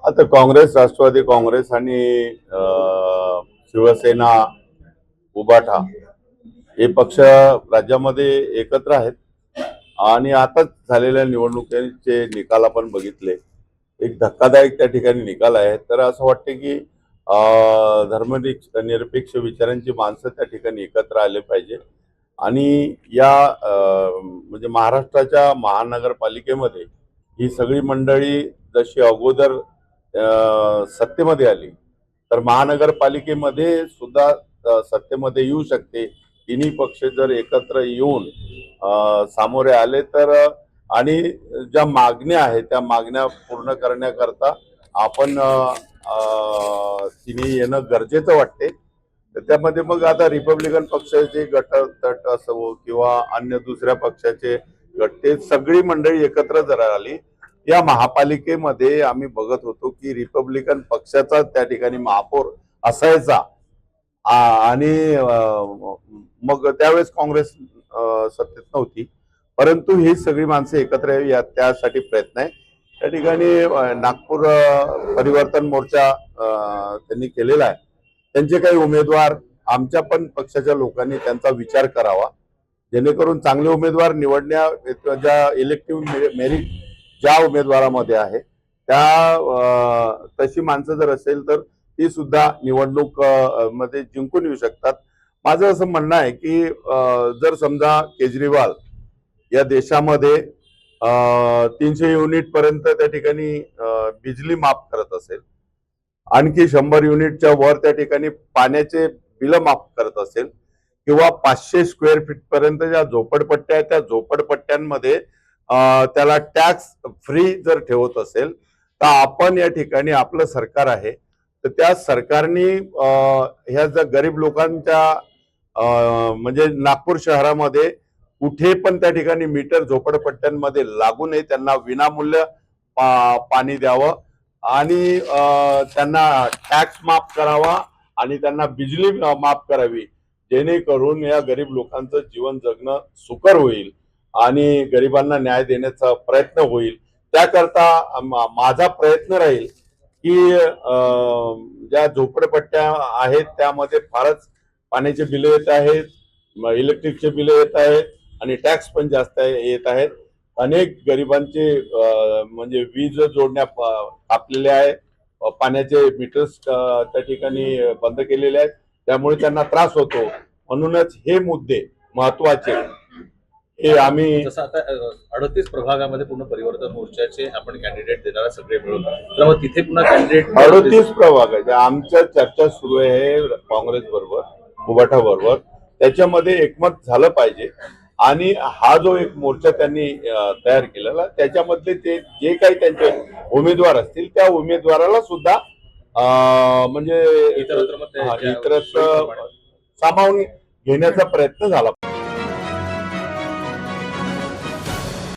आता काँग्रेस, राष्ट्रवादी काँग्रेस आणि शिवसेना, उबाटा हे पक्ष राज्यामध्ये एकत्र आहेत आणि आताच झालेल्या निवडणुकीचे निकाल आपण बघितले. एक धक्कादायक त्या ठिकाणी निकाल आहे. तर असं वाटते की धर्मनिरपेक्ष विचारांची माणसं त्या ठिकाणी एकत्र आले पाहिजे आणि या म्हणजे महाराष्ट्राच्या महानगरपालिकेमध्ये ही सगळी मंडळी जशी अगोदर सत्तेमध्ये आली, तर महानगरपालिकेमध्ये सुद्धा सत्तेमध्ये येऊ शकते. तिन्ही पक्ष जर एकत्र येऊन सामोरे आले तर आणि ज्या मागण्या आहेत त्या मागण्या पूर्ण करण्याकरता आपण तिन्ही येणं गरजेचं वाटते. तर त्यामध्ये मग आता रिपब्लिकन पक्षाचे गट असो किंवा अन्य दुसऱ्या पक्षाचे गट, ते सगळी मंडळी एकत्र जर आली या महापालिकेमध्ये आम्ही बघत होतो की रिपब्लिकन पक्षाचा त्या ठिकाणी महापौर असायचा आणि मग त्यावेळेस काँग्रेस सत्तेत नव्हती, परंतु ही सगळी माणसं एकत्र यावी त्यासाठी प्रयत्न आहे. त्या ठिकाणी नागपूर परिवर्तन मोर्चा त्यांनी केलेला आहे. त्यांचे काही उमेदवार आमच्या पण पक्षाच्या लोकांनी त्यांचा विचार करावा, जेणेकरून चांगले उमेदवार निवडण्या ज्या इलेक्टिव्ह मेरिट ज्या उमेदवारामध्ये आहे त्या तशी माणसं जर असेल तर ती सुद्धा निवडणूक मध्ये जिंकून येऊ शकतात. माझं असं म्हणणं आहे की जर समजा केजरीवाल या देशामध्ये 300 युनिट पर्यंत त्या ठिकाणी बिजली माफ करत असेल, आणखी 100 युनिटच्या वर त्या ठिकाणी पाण्याचे बिल माफ करत असेल किंवा 500 स्क्वेअर फीट पर्यंत ज्या झोपडपट्ट्या आहेत त्या झोपडपट्ट्यांमध्ये त्याला टॅक्स फ्री जर ठेवत असेल तर आपण या ठिकाणी आपलं सरकार आहे, तर त्या सरकारने ह्या ज्या गरीब लोकांच्या म्हणजे नागपूर शहरामध्ये कुठे पण त्या ठिकाणी मीटर झोपडपट्ट्यांमध्ये लागू नये, त्यांना विनामूल्य पाणी द्यावं आणि त्यांना टॅक्स माफ करावा आणि त्यांना बिजली माफ करावी, जेणेकरून या गरीब लोकांचं जीवन जगणं सुकर होईल आणि गरिबांना न्याय देण्याचा प्रयत्न होईल. त्याकरता माझा प्रयत्न राहील की ज्या झोपडपट्ट्या आहेत त्यामध्ये फारच पाण्याचे बिल येत आहेत, इलेक्ट्रिकचे बिल येत आहेत आणि टॅक्स पण जास्त येत आहेत. अनेक गरिबांचे म्हणजे वीज जोडण्या कापलेल्या आहेत, पाण्याचे मीटर्स त्या ठिकाणी बंद केलेले आहेत, त्यामुळे त्यांना त्रास होतो. म्हणूनच हे मुद्दे महत्वाचे हे आम्ही जसं आता 38 प्रभागामध्ये पूर्ण परिवर्तन मोर्चाचे आपण कॅन्डिडेट देणारा सगळे मिळून, तर मग तिथे पुन्हा कॅन्डिडेट 38 प्रभाग आहे. आमच्या चर्चा सुरू आहे काँग्रेस बरोबर, उबाटा बरोबर, त्याच्यामध्ये एकमत झालं पाहिजे आणि हा जो एक मोर्चा त्यांनी तयार केलेला त्याच्यामधले ते जे काही त्यांचे उमेदवार असतील त्या उमेदवाराला सुद्धा म्हणजे इतरत्र सामावून घेण्याचा प्रयत्न झाला.